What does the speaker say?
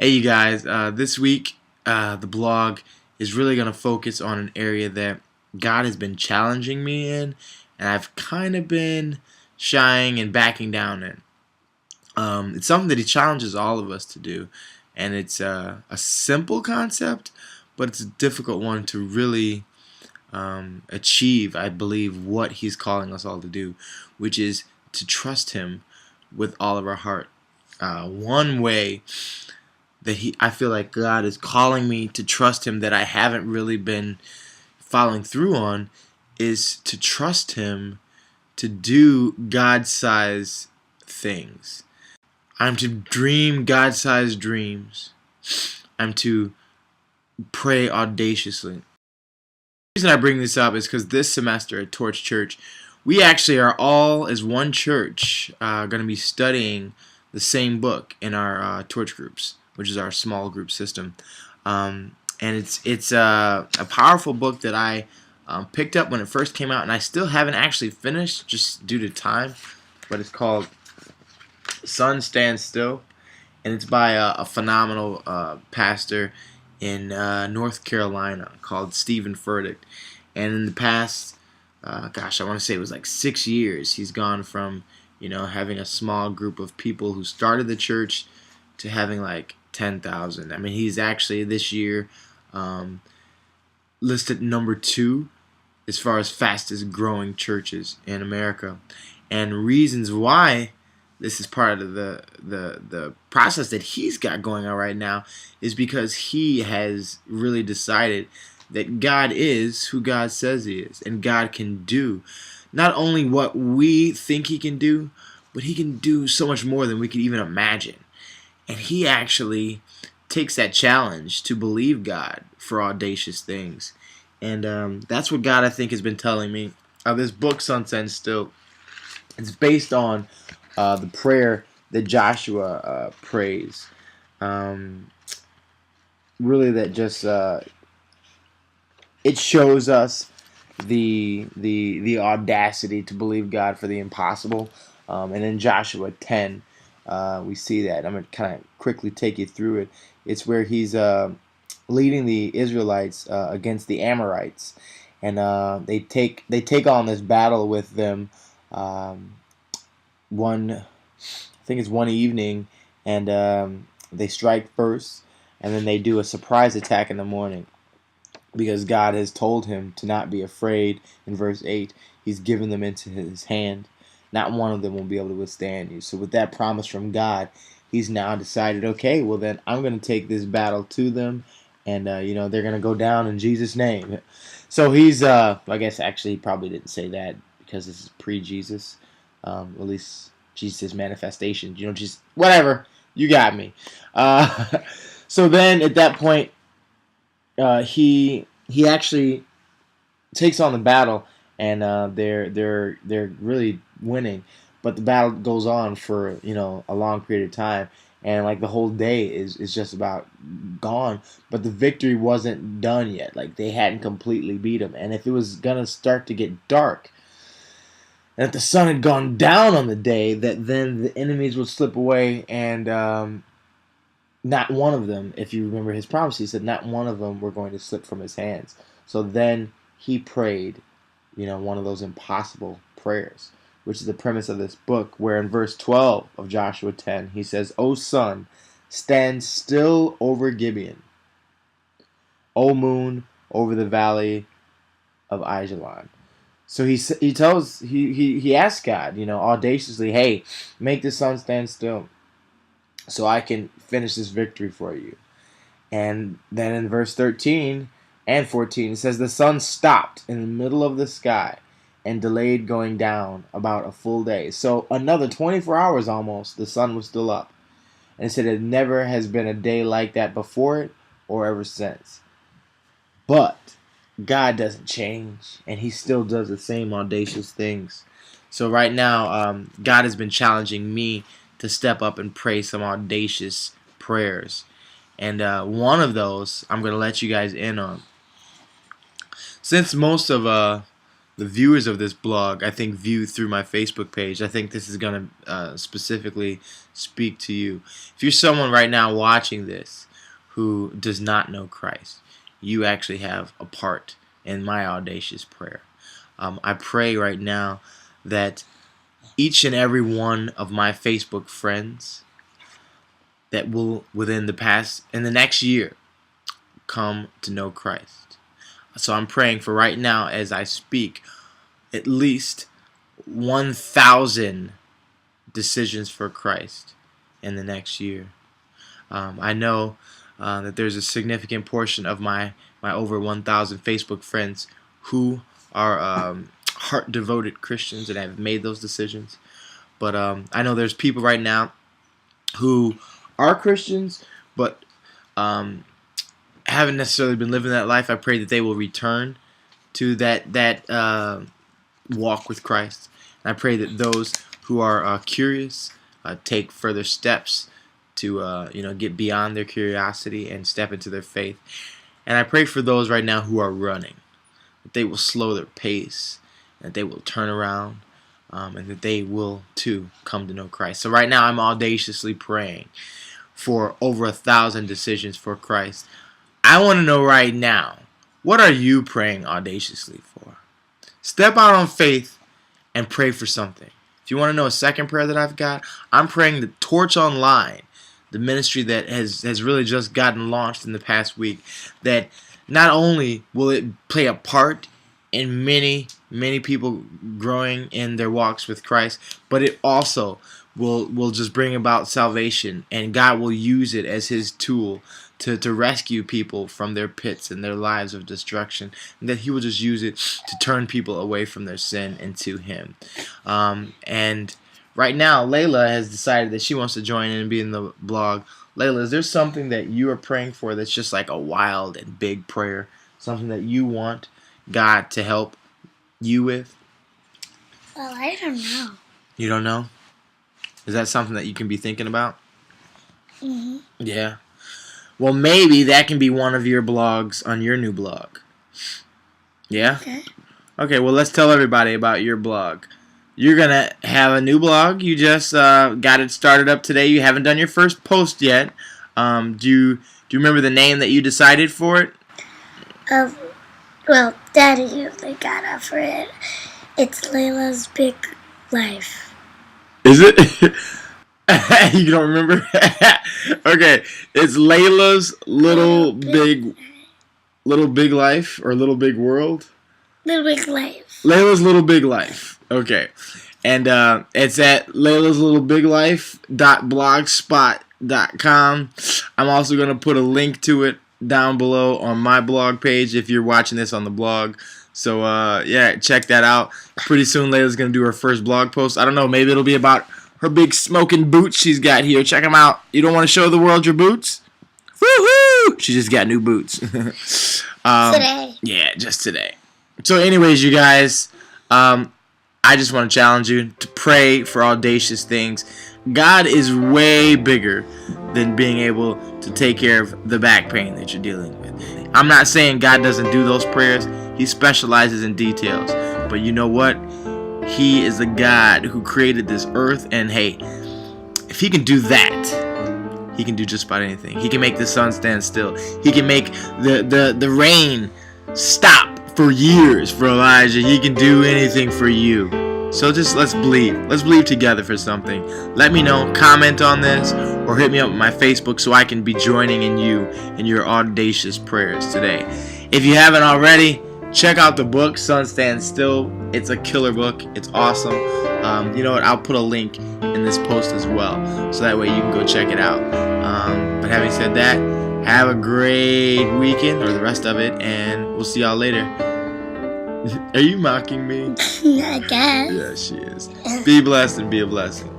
Hey, you guys. This week, the blog is really going to focus on an area that God has been challenging me in, and I've kind of been shying and backing down in. It's something that He challenges all of us to do, and it's a simple concept, but it's a difficult one to really achieve, I believe, what He's calling us all to do, which is to trust Him with all of our heart. One way that I feel like God is calling me to trust Him that I haven't really been following through on is to trust Him to do God-sized things. I'm to dream God-sized dreams. I'm to pray audaciously. The reason I bring this up is because this semester at Torch Church, we actually are all as one church going to be studying the same book in our Torch groups, which is our small group system. And it's a powerful book that I picked up when it first came out, and I still haven't actually finished just due to time. But it's called Sun Stand Still, and it's by a phenomenal pastor in North Carolina called Stephen Furtick. And in the past, I want to say it was like 6 years, he's gone from having a small group of people who started the church to having like 10,000. I mean, he's actually this year listed number 2 as far as fastest growing churches in America. And reasons why this is part of the process that he's got going on right now is because he has really decided that God is who God says He is, and God can do not only what we think He can do, but He can do so much more than we could even imagine. And he actually takes that challenge to believe God for audacious things. And that's what God, I think, has been telling me. This book, Sun Stand Still, it's based on the prayer that Joshua prays. Really, that just it shows us the audacity to believe God for the impossible. And in Joshua 10, we see that. I'm going to kind of quickly take you through it. It's where he's leading the Israelites against the Amorites, and they take on this battle with them. I think it's one evening, and they strike first, and then they do a surprise attack in the morning, because God has told him to not be afraid. In verse 8, He's given them into His hand. Not one of them will be able to withstand you. So with that promise from God, He's now decided, okay, well then I'm going to take this battle to them, and they're going to go down in Jesus' name. So he's, I guess actually he probably didn't say that because this is pre-Jesus, at least Jesus' manifestation. Just whatever. You got me. So then at that point, he actually takes on the battle, and they're really winning, but the battle goes on for a long period of time, and like the whole day is just about gone, but the victory wasn't done yet. Like they hadn't completely beat them, and if it was gonna start to get dark, and if the sun had gone down on the day, that then the enemies would slip away, and not one of them, if you remember His promise, He said not one of them were going to slip from His hands. So then he prayed, one of those impossible prayers, which is the premise of this book, where in verse 12 of Joshua 10, he says, O sun, stand still over Gibeon. O moon, over the valley of Ajalon. So he asks God, audaciously, hey, make the sun stand still so I can finish this victory for you. And then in verse 13 and 14, it says, the sun stopped in the middle of the sky and delayed going down about a full day. So another 24 hours almost, the sun was still up. And it said it never has been a day like that before it or ever since. But God doesn't change, and He still does the same audacious things. So right now, God has been challenging me to step up and pray some audacious prayers. And one of those I'm going to let you guys in on. Since most of the viewers of this blog, I think, view through my Facebook page. I think this is going to specifically speak to you. If you're someone right now watching this who does not know Christ, you actually have a part in my audacious prayer. I pray right now that each and every one of my Facebook friends that will, in the next year, come to know Christ. So I'm praying for right now, as I speak, at least 1,000 decisions for Christ in the next year. I know that there's a significant portion of my over 1,000 Facebook friends who are heart-devoted Christians and have made those decisions. But I know there's people right now who are Christians, but haven't necessarily been living that life. I pray that they will return to that walk with Christ. And I pray that those who are curious take further steps to get beyond their curiosity and step into their faith. And I pray for those right now who are running, that they will slow their pace, that they will turn around, and that they will too come to know Christ. So right now I'm audaciously praying for over 1,000 decisions for Christ. I want to know right now, what are you praying audaciously for? Step out on faith and pray for something. If you want to know a second prayer that I've got, I'm praying the Torch Online, the ministry that has really just gotten launched in the past week, that not only will it play a part in many people growing in their walks with Christ, but it also will just bring about salvation, and God will use it as His tool to rescue people from their pits and their lives of destruction, and that He will just use it to turn people away from their sin and to Him. And right now, Layla has decided that she wants to join in and be in the blog. Layla, is there something that you are praying for that's just like a wild and big prayer? Something that you want God to help you with? Well, I don't know. You don't know? Is that something that you can be thinking about? Mm-hmm. Yeah. Well, maybe that can be one of your blogs on your new blog. Yeah? Okay. Okay, well, let's tell everybody about your blog. You're going to have a new blog. You just got it started up today. You haven't done your first post yet. Do you remember the name that you decided for it? Well, Daddy usually got up for it. It's Layla's Big Life. Is it? You don't remember? Okay, it's Layla's Little Big Life, or Little Big World? Little Big Life. Layla's Little Big Life. Okay. And it's at laylaslittlebiglife.blogspot.com. I'm also going to put a link to it down below on my blog page if you're watching this on the blog. So, yeah, check that out. Pretty soon Layla's going to do her first blog post. I don't know, maybe it'll be about her big smoking boots she's got here. Check them out. You don't want to show the world your boots? Woohoo! She just got new boots. Today. Yeah, just today. So anyways, you guys, I just want to challenge you to pray for audacious things. God is way bigger than being able to take care of the back pain that you're dealing with. I'm not saying God doesn't do those prayers. He specializes in details. But you know what? He is the God who created this earth, and hey, if He can do that, He can do just about anything. He can make the sun stand still. He can make the rain stop for years for Elijah. He can do anything for you. So just let's believe. Let's believe together for something. Let me know, comment on this, or hit me up on my Facebook so I can be joining in you in your audacious prayers today. If you haven't already, check out the book, Sun Stands Still. It's a killer book. It's awesome. You know what? I'll put a link in this post as well, so that way you can go check it out. But having said that, have a great weekend, or the rest of it, and we'll see y'all later. Are you mocking me? I guess. Yeah, she is. Be blessed and be a blessing.